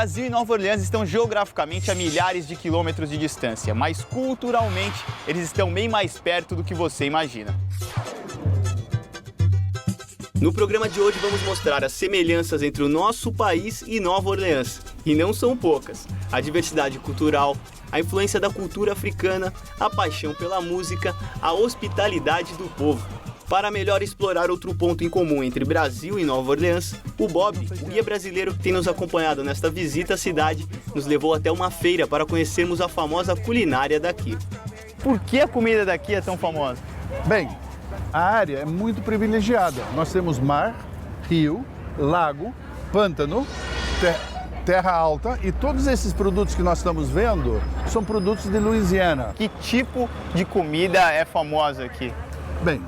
Brasil e Nova Orleans estão geograficamente a milhares de quilômetros de distância, mas culturalmente eles estão bem mais perto do que você imagina. No programa de hoje vamos mostrar as semelhanças entre o nosso país e Nova Orleans. E não são poucas. A diversidade cultural, a influência da cultura africana, a paixão pela música, a hospitalidade do povo. Para melhor explorar outro ponto em comum entre Brasil e Nova Orleans, o Bob, o guia brasileiro que tem nos acompanhado nesta visita à cidade, nos levou até uma feira para conhecermos a famosa culinária daqui. Por que a comida daqui é tão famosa? Bem, a área é muito privilegiada. Nós temos mar, rio, lago, pântano, terra alta e todos esses produtos que nós estamos vendo são produtos de Louisiana. Que tipo de comida é famosa aqui? Bem,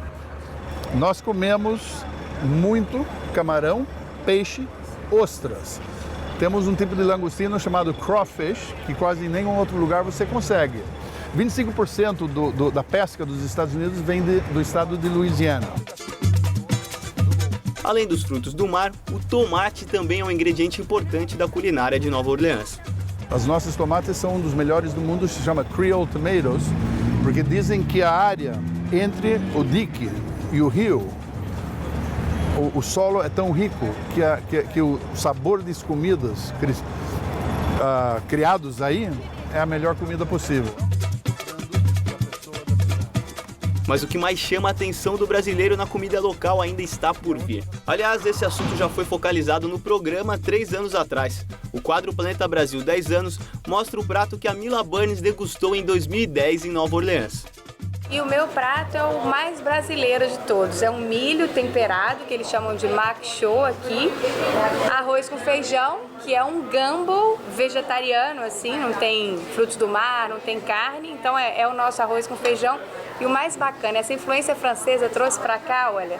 nós comemos muito camarão, peixe, ostras. Temos um tipo de langostino chamado crawfish, que quase em nenhum outro lugar você consegue. 25% da pesca dos Estados Unidos vem do estado de Louisiana. Além dos frutos do mar, o tomate também é um ingrediente importante da culinária de Nova Orleans. As nossas tomates são um dos melhores do mundo, se chama Creole Tomatoes, porque dizem que a área entre o dique e o rio, o solo é tão rico que o sabor das comidas criados aí é a melhor comida possível. Mas o que mais chama a atenção do brasileiro na comida local ainda está por vir. Aliás, esse assunto já foi focalizado no programa 3 anos atrás. O quadro Planeta Brasil 10 anos mostra o prato que a Mila Burns degustou em 2010 em Nova Orleans. E o meu prato é o mais brasileiro de todos. É um milho temperado, que eles chamam de mac show aqui. Arroz com feijão, que é um gumbo vegetariano, assim, não tem frutos do mar, não tem carne. Então é o nosso arroz com feijão. E o mais bacana, essa influência francesa trouxe pra cá, olha,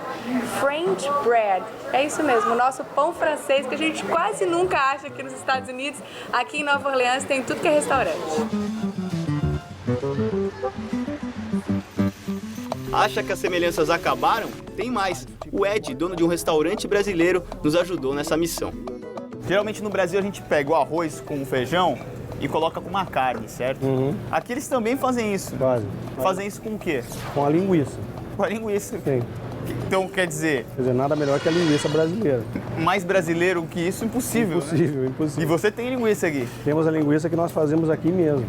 French bread. É isso mesmo, o nosso pão francês, que a gente quase nunca acha aqui nos Estados Unidos. Aqui em Nova Orleans tem tudo que é restaurante. Acha que as semelhanças acabaram? Tem mais. O Ed, dono de um restaurante brasileiro, nos ajudou nessa missão. Geralmente no Brasil a gente pega o arroz com o feijão e coloca com uma carne, certo? Uhum. Aqui eles também fazem isso. Fazem isso com o quê? Com a linguiça. Com a linguiça. Sim. Então quer dizer... Quer dizer, nada melhor que a linguiça brasileira. Mais brasileiro que isso, impossível. Impossível, né? impossível. E você tem linguiça aqui? Temos a linguiça que nós fazemos aqui mesmo.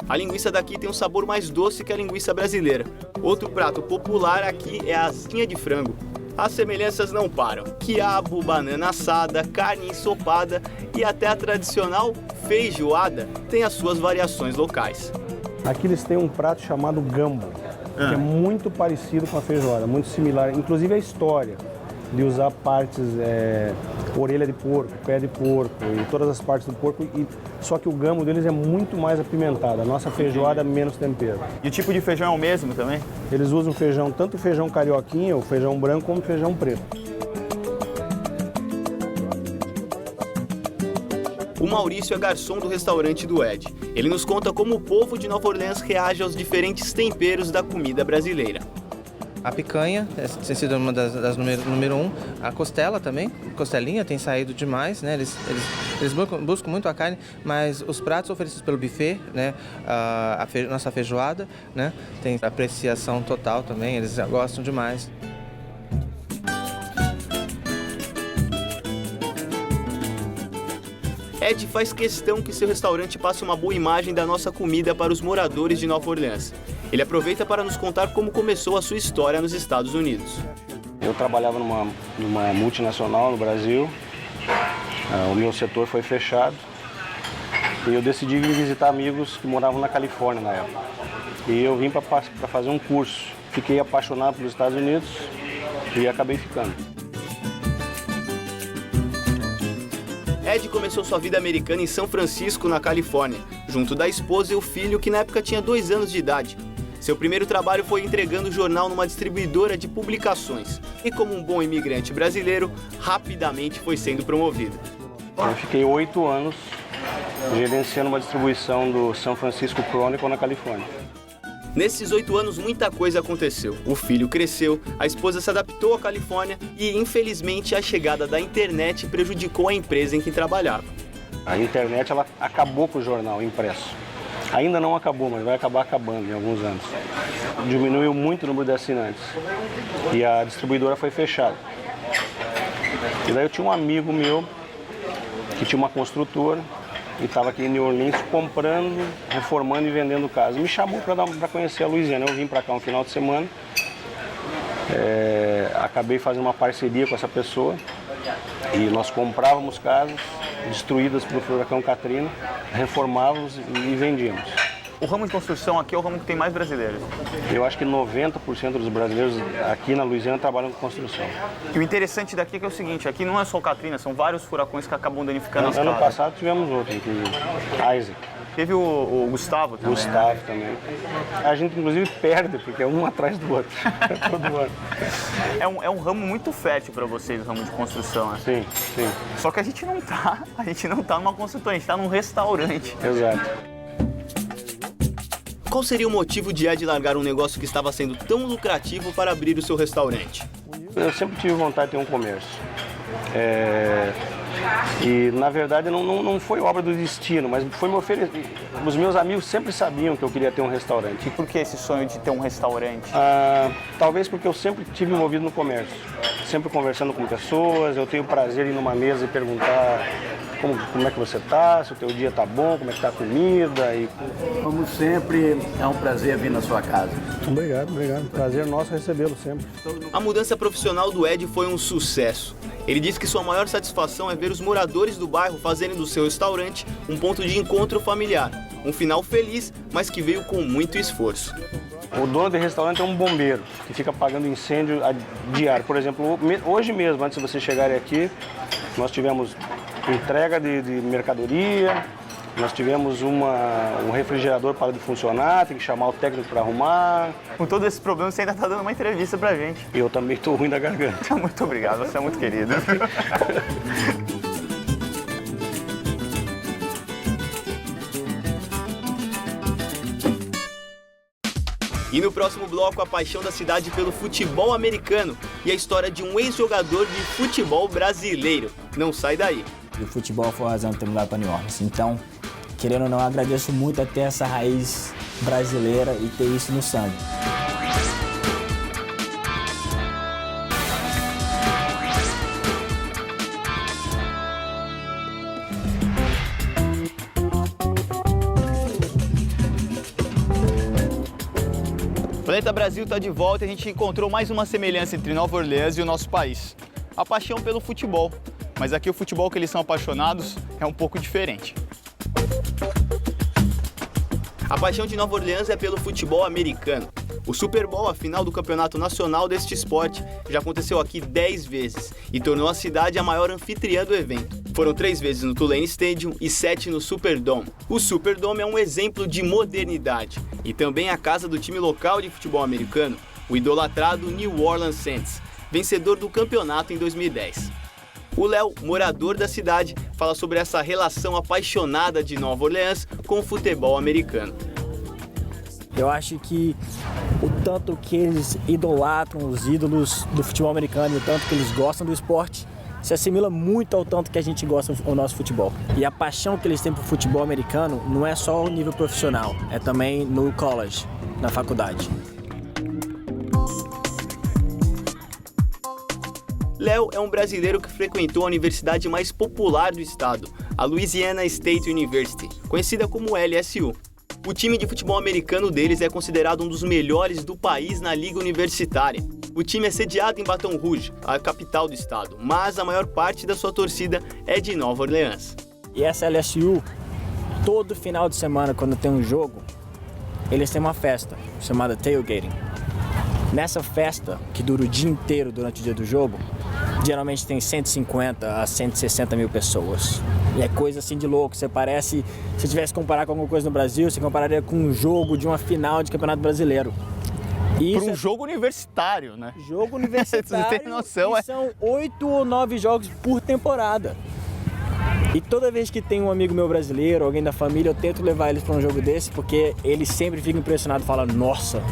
A linguiça daqui tem um sabor mais doce que a linguiça brasileira. Outro prato popular aqui é a asinha de frango. As semelhanças não param. Quiabo, banana assada, carne ensopada e até a tradicional feijoada tem as suas variações locais. Aqui eles têm um prato chamado gumbo, que é muito parecido com a feijoada, muito similar, inclusive a história de usar partes, orelha de porco, pé de porco e todas as partes do porco, só que o gumbo deles é muito mais apimentado, a nossa feijoada é menos tempero. E o tipo de feijão é o mesmo também? Eles usam feijão, tanto o feijão carioquinha, o feijão branco, como o feijão preto. O Maurício é garçom do restaurante do Ed. Ele nos conta como o povo de Nova Orleans reage aos diferentes temperos da comida brasileira. A picanha tem sido uma das número 1. A costela também, costelinha tem saído demais, né? Eles buscam muito a carne, mas os pratos oferecidos pelo buffet, né? Nossa feijoada, né? Tem apreciação total também, eles gostam demais. Ed faz questão que seu restaurante passe uma boa imagem da nossa comida para os moradores de Nova Orleans. Ele aproveita para nos contar como começou a sua história nos Estados Unidos. Eu trabalhava numa multinacional no Brasil, o meu setor foi fechado e eu decidi vir visitar amigos que moravam na Califórnia na época. E eu vim para fazer um curso. Fiquei apaixonado pelos Estados Unidos e acabei ficando. Ed começou sua vida americana em São Francisco, na Califórnia, junto da esposa e o filho, que na época tinha 2 anos de idade. Seu primeiro trabalho foi entregando jornal numa distribuidora de publicações. E como um bom imigrante brasileiro, rapidamente foi sendo promovido. Eu fiquei 8 anos gerenciando uma distribuição do São Francisco Chronicle na Califórnia. Nesses 8 anos, muita coisa aconteceu. O filho cresceu, a esposa se adaptou à Califórnia e, infelizmente, a chegada da internet prejudicou a empresa em que trabalhava. A internet ela acabou com o jornal impresso. Ainda não acabou, mas vai acabar acabando em alguns anos. Diminuiu muito o número de assinantes e a distribuidora foi fechada. E daí eu tinha um amigo meu que tinha uma construtora e estava aqui em New Orleans comprando, reformando e vendendo casa. Me chamou para conhecer a Louisiana. Eu vim para cá um final de semana, acabei fazendo uma parceria com essa pessoa e nós comprávamos casas destruídas pelo furacão Katrina, reformávamos e vendíamos. O ramo de construção aqui é o ramo que tem mais brasileiros. Eu acho que 90% dos brasileiros aqui na Louisiana trabalham com construção. E o interessante daqui é que é o seguinte, aqui não é só o Katrina, são vários furacões que acabam danificando as casas. Ano passado tivemos outro, aqui, Isaac. Teve o Gustavo também. Gustavo também. A gente inclusive perde, porque é um atrás do outro, todo ano. É um ramo muito fértil para vocês, o ramo de construção, né? Sim, sim. Só que a gente não tá numa construtora, a gente tá num restaurante. Exato. Qual seria o motivo de Ed largar um negócio que estava sendo tão lucrativo para abrir o seu restaurante? Eu sempre tive vontade de ter um comércio. E na verdade não foi obra do destino, mas foi me oferecer. Os meus amigos sempre sabiam que eu queria ter um restaurante. E por que esse sonho de ter um restaurante? Talvez porque eu sempre estive envolvido no comércio. Sempre conversando com pessoas, eu tenho prazer em ir numa mesa e perguntar como é que você está, se o teu dia está bom, como é que está a comida. Como sempre, é um prazer vir na sua casa. Obrigado. Prazer nosso recebê-lo sempre. A mudança profissional do Ed foi um sucesso. Ele diz que sua maior satisfação é ver os moradores do bairro fazerem do seu restaurante um ponto de encontro familiar. Um final feliz, mas que veio com muito esforço. O dono do restaurante é um bombeiro que fica apagando incêndio diário. Por exemplo, hoje mesmo, antes de vocês chegarem aqui, nós tivemos entrega de mercadoria, nós tivemos um refrigerador para de funcionar, tem que chamar o técnico para arrumar. Com todo esse problema, você ainda está dando uma entrevista pra gente. Eu também estou ruim da garganta. Muito obrigado, você é muito querido. E no próximo bloco, a paixão da cidade pelo futebol americano e a história de um ex-jogador de futebol brasileiro. Não sai daí. O futebol foi a razão de ter mudado para New Orleans. Então, querendo ou não, agradeço muito a ter essa raiz brasileira e ter isso no sangue. O Planeta Brasil está de volta e a gente encontrou mais uma semelhança entre Nova Orleans e o nosso país. A paixão pelo futebol. Mas aqui o futebol que eles são apaixonados é um pouco diferente. A paixão de Nova Orleans é pelo futebol americano. O Super Bowl, a final do campeonato nacional deste esporte, já aconteceu aqui 10 vezes e tornou a cidade a maior anfitriã do evento. Foram 3 vezes no Tulane Stadium e 7 no Superdome. O Superdome é um exemplo de modernidade e também a casa do time local de futebol americano, o idolatrado New Orleans Saints, vencedor do campeonato em 2010. O Léo, morador da cidade, fala sobre essa relação apaixonada de Nova Orleans com o futebol americano. Eu acho que o tanto que eles idolatram os ídolos do futebol americano e o tanto que eles gostam do esporte se assimila muito ao tanto que a gente gosta do nosso futebol. E a paixão que eles têm por futebol americano não é só no nível profissional, é também no college, na faculdade. Léo é um brasileiro que frequentou a universidade mais popular do estado, a Louisiana State University, conhecida como LSU. O time de futebol americano deles é considerado um dos melhores do país na liga universitária. O time é sediado em Baton Rouge, a capital do estado, mas a maior parte da sua torcida é de Nova Orleans. E essa LSU, todo final de semana, quando tem um jogo, eles têm uma festa chamada tailgating. Nessa festa, que dura o dia inteiro durante o dia do jogo, geralmente tem 150 a 160 mil pessoas. E é coisa assim de louco. Você parece, se tivesse que comparar com alguma coisa no Brasil, você compararia com um jogo de uma final de Campeonato Brasileiro. Por um jogo universitário, né? Jogo universitário. Você tem noção, e são 8 ou 9 jogos por temporada. E toda vez que tem um amigo meu brasileiro, alguém da família, eu tento levar eles para um jogo desse, porque eles sempre ficam impressionados e falam, nossa.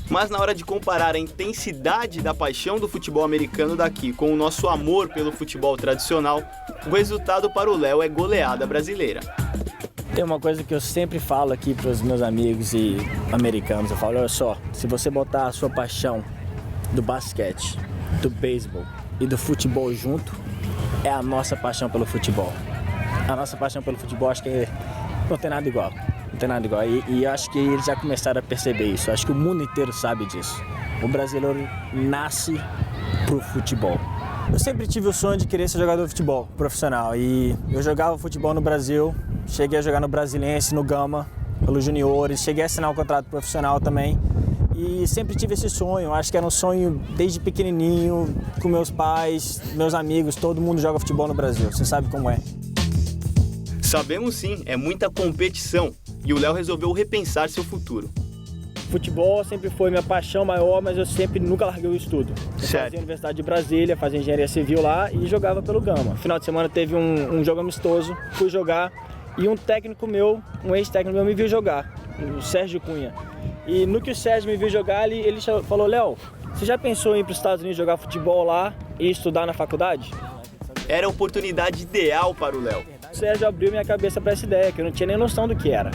Mas na hora de comparar a intensidade da paixão do futebol americano daqui com o nosso amor pelo futebol tradicional, o resultado para o Léo é goleada brasileira. Tem uma coisa que eu sempre falo aqui para os meus amigos e americanos, eu falo, olha só, se você botar a sua paixão do basquete, do beisebol e do futebol junto, é a nossa paixão pelo futebol. A nossa paixão pelo futebol, acho que não tem nada igual. Não tem nada igual. E acho que eles já começaram a perceber isso. Acho que o mundo inteiro sabe disso. O brasileiro nasce pro futebol. Eu sempre tive o sonho de querer ser jogador de futebol profissional. E eu jogava futebol no Brasil, cheguei a jogar no Brasiliense, no Gama, pelos juniores, cheguei a assinar um contrato profissional também. E sempre tive esse sonho, acho que era um sonho desde pequenininho, com meus pais, meus amigos, todo mundo joga futebol no Brasil, você sabe como é. Sabemos sim, é muita competição e o Léo resolveu repensar seu futuro. Futebol sempre foi minha paixão maior, mas eu sempre nunca larguei o estudo. Eu fazia a Universidade de Brasília, fazia engenharia civil lá e jogava pelo Gama. Final de semana teve um jogo amistoso, fui jogar e um técnico meu, um ex-técnico meu me viu jogar, o Sérgio Cunha. E no que o Sérgio me viu jogar, ele falou, Léo, você já pensou em ir para os Estados Unidos jogar futebol lá e estudar na faculdade? Era a oportunidade ideal para o Léo. O Sérgio abriu minha cabeça para essa ideia, que eu não tinha nem noção do que era.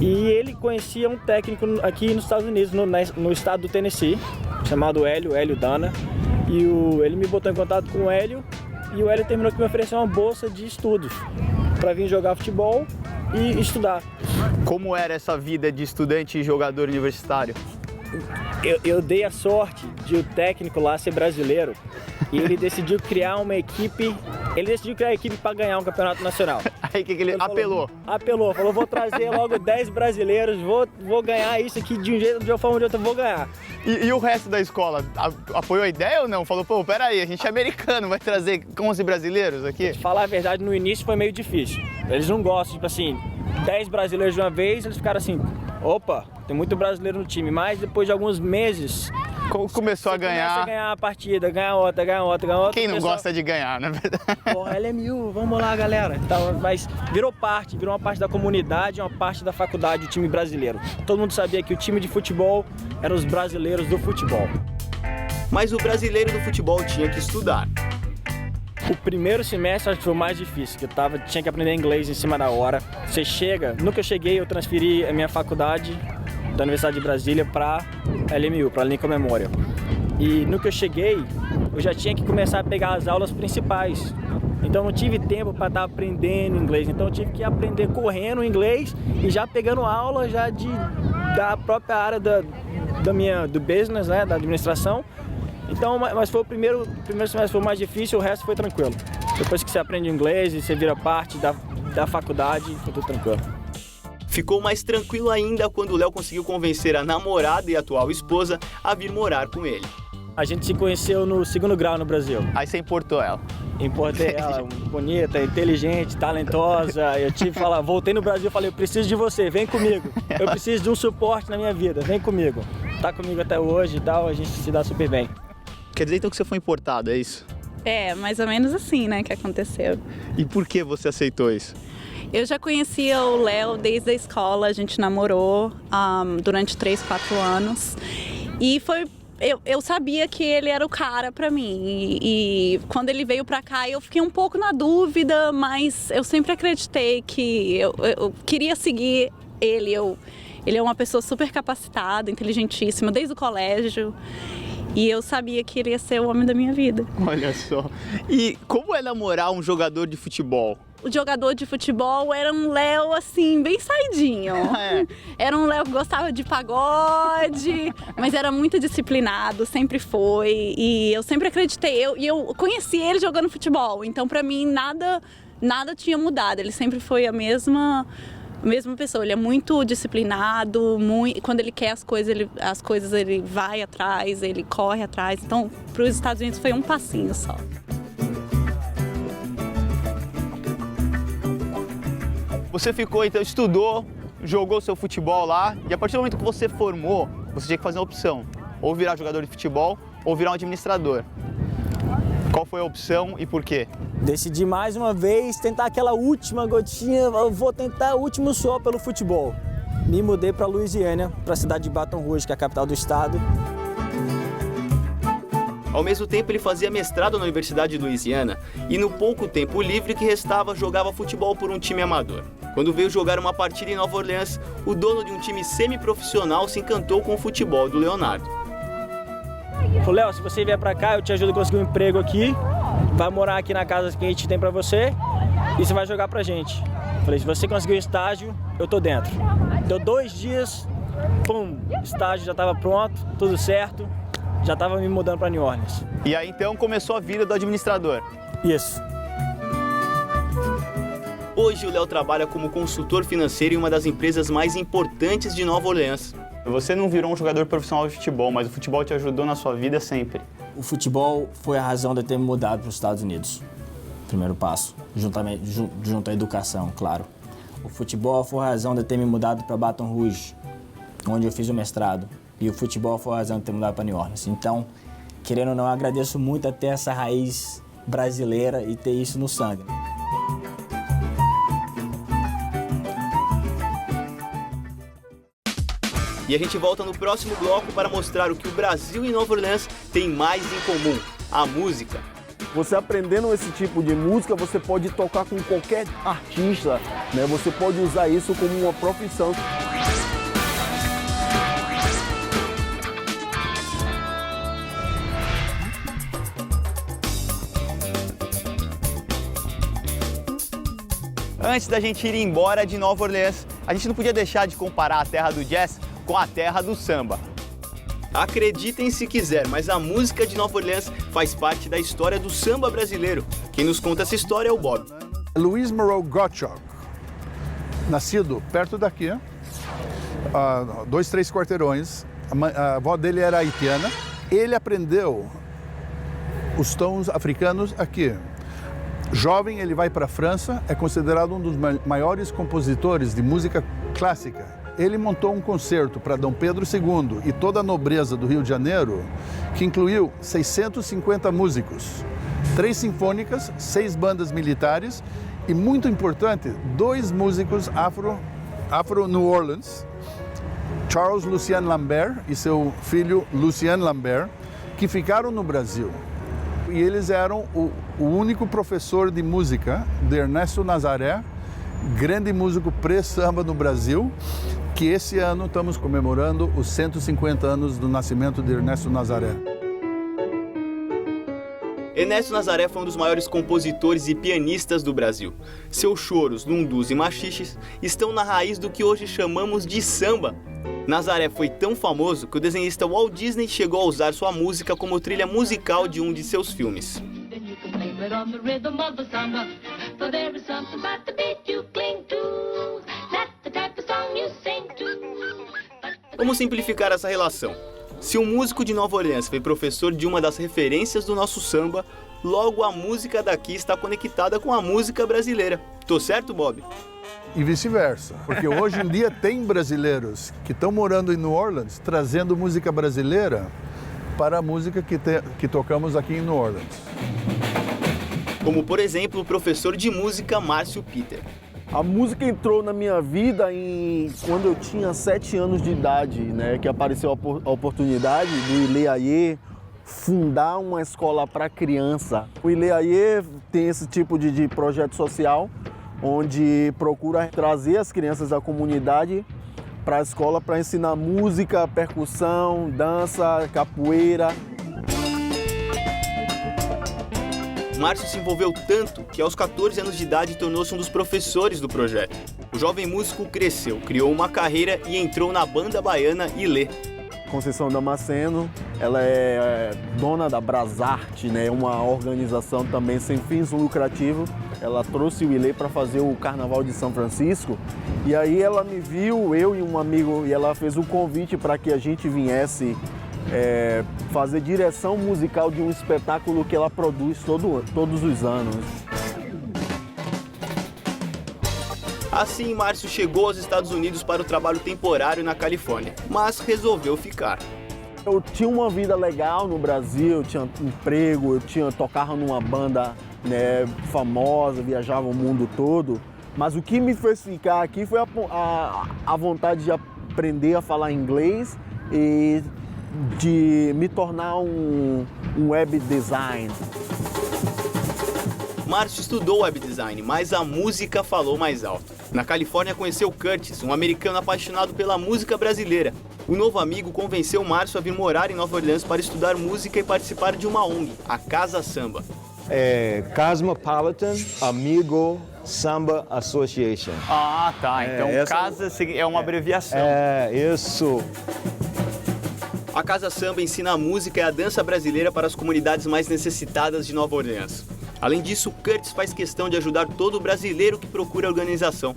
E ele conhecia um técnico aqui nos Estados Unidos, no estado do Tennessee, chamado Hélio Dana. E ele me botou em contato com o Hélio, e o Hélio terminou que me ofereceu uma bolsa de estudos para vir jogar futebol e estudar. Como era essa vida de estudante e jogador universitário? Eu dei a sorte de o técnico lá ser brasileiro e ele decidiu criar uma equipe. Ele decidiu criar a equipe para ganhar um campeonato nacional. Aí que ele apelou? Falou, vou trazer logo 10 brasileiros, vou ganhar isso aqui de um jeito, de uma forma ou de outra, eu vou ganhar. E o resto da escola, apoiou a ideia ou não? Falou, pô, peraí, a gente é americano, vai trazer 11 brasileiros aqui? Pra falar a verdade, no início foi meio difícil. Eles não gostam, tipo assim, 10 brasileiros de uma vez, eles ficaram assim, opa, tem muito brasileiro no time, mas depois de alguns meses... Começou a ganhar. Começa a ganhar a partida, ganhar outra. Quem não gosta de ganhar, na verdade? Pô, LMU, vamos lá, galera. Então, mas virou uma parte da comunidade, uma parte da faculdade, o time brasileiro. Todo mundo sabia que o time de futebol eram os brasileiros do futebol. Mas o brasileiro do futebol tinha que estudar. O primeiro semestre acho que foi o mais difícil, que eu tinha que aprender inglês em cima da hora. Você chega, no que eu cheguei, eu transferi a minha faculdade da Universidade de Brasília para LMU, para Lincoln Memorial. E no que eu cheguei, eu já tinha que começar a pegar as aulas principais. Então não tive tempo para estar aprendendo inglês. Então eu tive que aprender correndo inglês e já pegando aula já da própria área do business, né, da administração. Então, mas foi o primeiro semestre foi o mais difícil, o resto foi tranquilo. Depois que você aprende inglês e você vira parte da faculdade, foi tudo tranquilo. Ficou mais tranquilo ainda quando o Léo conseguiu convencer a namorada e atual esposa a vir morar com ele. A gente se conheceu no 2º grau no Brasil. Aí você importou ela? Importei ela, bonita, inteligente, talentosa. Eu tive que falar, voltei no Brasil e falei, eu preciso de você, vem comigo. Eu preciso de um suporte na minha vida, vem comigo. Tá comigo até hoje e tal, a gente se dá super bem. Quer dizer então que você foi importado, é isso? É, mais ou menos assim, né, que aconteceu. E por que você aceitou isso? Eu já conhecia o Léo desde a escola, a gente namorou durante 3, 4 anos. E eu sabia que ele era o cara pra mim. E quando ele veio pra cá, eu fiquei um pouco na dúvida, mas eu sempre acreditei que eu queria seguir ele. Ele é uma pessoa super capacitada, inteligentíssima, desde o colégio. E eu sabia que ele ia ser o homem da minha vida. Olha só. E como é namorar um jogador de futebol? O jogador de futebol era um Léo, assim, bem saidinho. É. Era um Léo que gostava de pagode, mas era muito disciplinado, sempre foi. E eu sempre acreditei. Eu conheci ele jogando futebol, então pra mim nada tinha mudado. Ele sempre foi a mesma pessoa. Ele é muito disciplinado, quando ele quer as coisas ele vai atrás, ele corre atrás. Então, para os Estados Unidos foi um passinho só. Você ficou, então, estudou, jogou seu futebol lá, e a partir do momento que você formou, você tinha que fazer uma opção. Ou virar jogador de futebol, ou virar um administrador. Qual foi a opção e por quê? Decidi mais uma vez tentar aquela última gotinha, eu vou tentar o último suor pelo futebol. me mudei para Louisiana, para a cidade de Baton Rouge, que é a capital do estado. Ao mesmo tempo, ele fazia mestrado na Universidade de Louisiana e no pouco tempo livre que restava, jogava futebol por um time amador. Quando veio jogar uma partida em Nova Orleans, o dono de um time semiprofissional se encantou com o futebol do Leonardo. Falei, Léo, se você vier para cá, eu te ajudo a conseguir um emprego aqui, vai morar aqui na casa que a gente tem para você e você vai jogar pra gente. Falei, se você conseguir um estágio, eu tô dentro. Deu 2 dias, pum, estágio já estava pronto, tudo certo. Já estava me mudando para New Orleans. E aí então começou a vida do administrador. Isso. Hoje o Léo trabalha como consultor financeiro em uma das empresas mais importantes de Nova Orleans. Você não virou um jogador profissional de futebol, mas o futebol te ajudou na sua vida sempre. O futebol foi a razão de eu ter me mudado para os Estados Unidos. Primeiro passo, junto à educação, claro. O futebol foi a razão de eu ter me mudado para Baton Rouge, onde eu fiz o mestrado. E o futebol foi a razão de ter mudado para New Orleans. Então, querendo ou não, eu agradeço muito a ter essa raiz brasileira e ter isso no sangue. E a gente volta no próximo bloco para mostrar o que o Brasil e Nova Orleans têm mais em comum, a música. Você aprendendo esse tipo de música, você pode tocar com qualquer artista, né? Você pode usar isso como uma profissão. Antes da gente ir embora de Nova Orleans, a gente não podia deixar de comparar a terra do jazz com a terra do samba. Acreditem se quiser, mas a música de Nova Orleans faz parte da história do samba brasileiro. Quem nos conta essa história é o Bob. Louis Moreau Gottschalk, nascido perto daqui, 2, 3 quarteirões. A avó dele era haitiana. Ele aprendeu os tons africanos aqui. Jovem, ele vai para a França, é considerado um dos maiores compositores de música clássica. Ele montou um concerto para Dom Pedro II e toda a nobreza do Rio de Janeiro, que incluiu 650 músicos, 3 sinfônicas, 6 bandas militares e, muito importante, 2 músicos afro-New Orleans, Charles Lucien Lambert e seu filho Lucien Lambert, que ficaram no Brasil. E eles eram o único professor de música de Ernesto Nazaré, grande músico pré-samba no Brasil, que esse ano estamos comemorando os 150 anos do nascimento de Ernesto Nazaré. Ernesto Nazaré foi um dos maiores compositores e pianistas do Brasil. Seus choros, lundus e machiches estão na raiz do que hoje chamamos de samba. Nazaré foi tão famoso que o desenhista Walt Disney chegou a usar sua música como trilha musical de um de seus filmes. Vamos simplificar essa relação. Se um músico de Nova Orleans foi professor de uma das referências do nosso samba, logo a música daqui está conectada com a música brasileira. Tô certo, Bob? E vice-versa, porque hoje em dia tem brasileiros que estão morando em New Orleans trazendo música brasileira para a música que tocamos aqui em New Orleans. Como, por exemplo, o professor de música Márcio Peter. A música entrou na minha vida quando eu tinha 7 anos de idade, né, que apareceu a oportunidade do Ilê Aie fundar uma escola para criança. O Ilê Aie tem esse tipo de projeto social, onde procura trazer as crianças da comunidade para a escola para ensinar música, percussão, dança, capoeira. Márcio se envolveu tanto que aos 14 anos de idade tornou-se um dos professores do projeto. O jovem músico cresceu, criou uma carreira e entrou na banda baiana Ilê. Conceição Damasceno, ela é dona da Brasarte, né, uma organização também sem fins lucrativos. Ela trouxe o Ilê para fazer o Carnaval de São Francisco e aí ela me viu, eu e um amigo, e ela fez um convite para que a gente viesse fazer direção musical de um espetáculo que ela produz todos os anos. Assim, Márcio chegou aos Estados Unidos para o trabalho temporário na Califórnia, mas resolveu ficar. Eu tinha uma vida legal no Brasil, eu tinha emprego, tocava numa banda, né, famosa, viajava o mundo todo, Mas o que me fez ficar aqui foi a vontade de aprender a falar inglês e de me tornar um web design. Márcio estudou web design, mas a música falou mais alto. Na Califórnia conheceu Curtis, um americano apaixonado pela música brasileira. O novo amigo convenceu Márcio a vir morar em Nova Orleans para estudar música e participar de uma ONG, a Casa Samba. Cosmopolitan Amigo Samba Association. Ah, tá. Então Casa é uma abreviação. Isso. A Casa Samba ensina a música e a dança brasileira para as comunidades mais necessitadas de Nova Orleans. Além disso, Curtis faz questão de ajudar todo brasileiro que procura a organização.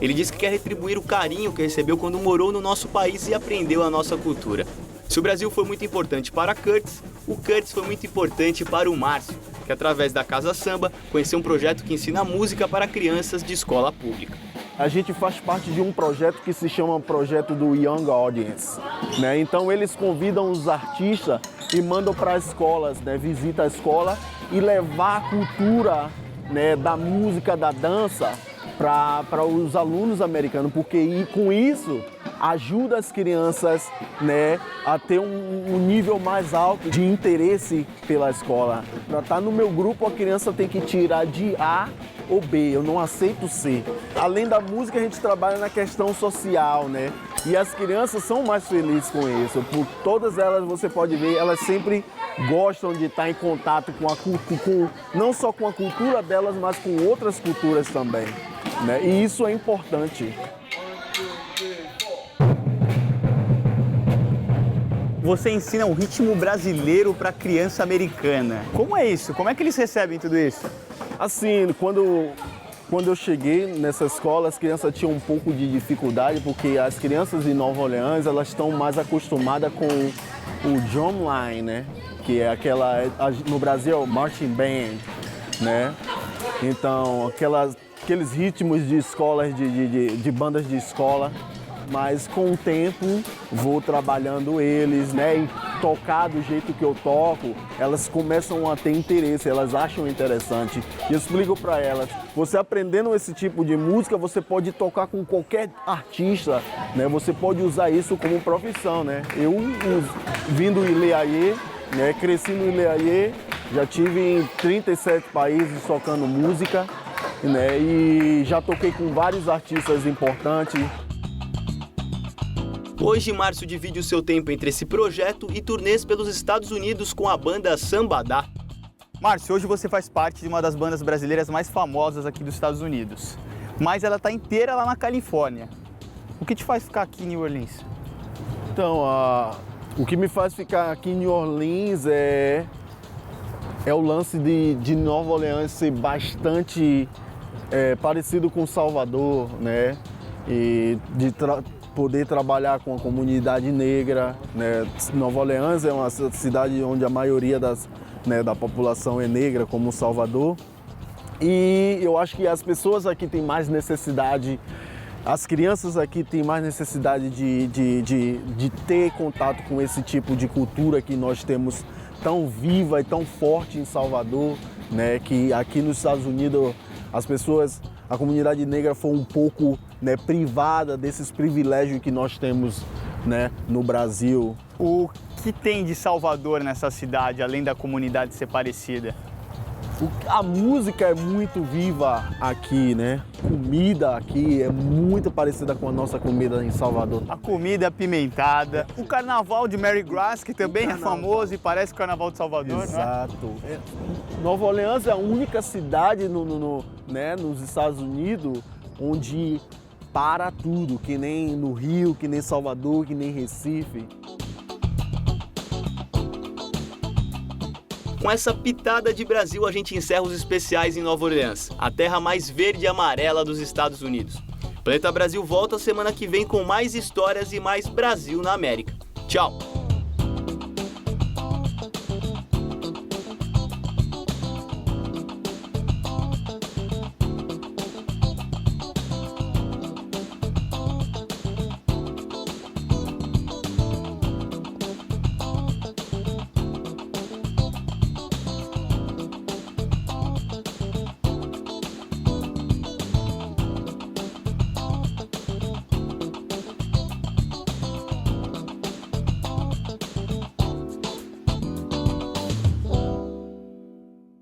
Ele diz que quer retribuir o carinho que recebeu quando morou no nosso país e aprendeu a nossa cultura. Se o Brasil foi muito importante para Curtis, o Curtis foi muito importante para o Márcio, que através da Casa Samba conheceu um projeto que ensina música para crianças de escola pública. A gente faz parte de um projeto que se chama Projeto do Young Audience, né? Então eles convidam os artistas e mandam para as escolas, né? Visita a escola e levar a cultura, né, da música, da dança para os alunos americanos, porque com isso ajuda as crianças, né, a ter um nível mais alto de interesse pela escola. Para estar no meu grupo, a criança tem que tirar de A ou B, eu não aceito C. Além da música, a gente trabalha na questão social, né? E as crianças são mais felizes com isso. Por todas elas, você pode ver, elas sempre gostam de estar em contato com a cultura, não só com a cultura delas, mas com outras culturas também, né? E isso é importante. Você ensina o ritmo brasileiro para criança americana. Como é isso? Como é que eles recebem tudo isso? Assim, quando eu cheguei nessa escola, as crianças tinham um pouco de dificuldade, porque as crianças de Nova Orleans, elas estão mais acostumadas com o drumline, né? Que é no Brasil, o marching band, né? Então, aqueles ritmos de escolas, de bandas de escola. Mas com o tempo vou trabalhando eles, né? E tocar do jeito que eu toco, elas começam a ter interesse, elas acham interessante. E eu explico para elas, você aprendendo esse tipo de música, você pode tocar com qualquer artista, né? Você pode usar isso como profissão, né? Eu vim do Ileaie, né? Cresci no Ileaie, já tive em 37 países tocando música, né? E já toquei com vários artistas importantes. Hoje, Márcio divide o seu tempo entre esse projeto e turnês pelos Estados Unidos com a banda Sambadá. Márcio, hoje você faz parte de uma das bandas brasileiras mais famosas aqui dos Estados Unidos, mas ela está inteira lá na Califórnia. O que te faz ficar aqui em New Orleans? Então, o que me faz ficar aqui em New Orleans é o lance de Nova Orleans ser bastante parecido com Salvador, né? E de poder trabalhar com a comunidade negra, né? Nova Orleans é uma cidade onde a maioria da população é negra, como Salvador. E eu acho que as pessoas aqui têm mais necessidade, as crianças aqui têm mais necessidade de ter contato com esse tipo de cultura que nós temos tão viva e tão forte em Salvador, né? Que aqui nos Estados Unidos a comunidade negra foi um pouco, né, privada desses privilégios que nós temos, né, no Brasil. O que tem de Salvador nessa cidade, além da comunidade ser parecida? A música é muito viva aqui, né? Comida aqui é muito parecida com a nossa comida em Salvador. A comida apimentada. O carnaval de Mardi Gras, que também é famoso e parece o carnaval de Salvador, exato. Não é? Nova Orleans é a única cidade nos Estados Unidos onde para tudo, que nem no Rio, que nem Salvador, que nem Recife. Com essa pitada de Brasil, a gente encerra os especiais em Nova Orleans, a terra mais verde e amarela dos Estados Unidos. Planeta Brasil volta semana que vem com mais histórias e mais Brasil na América. Tchau!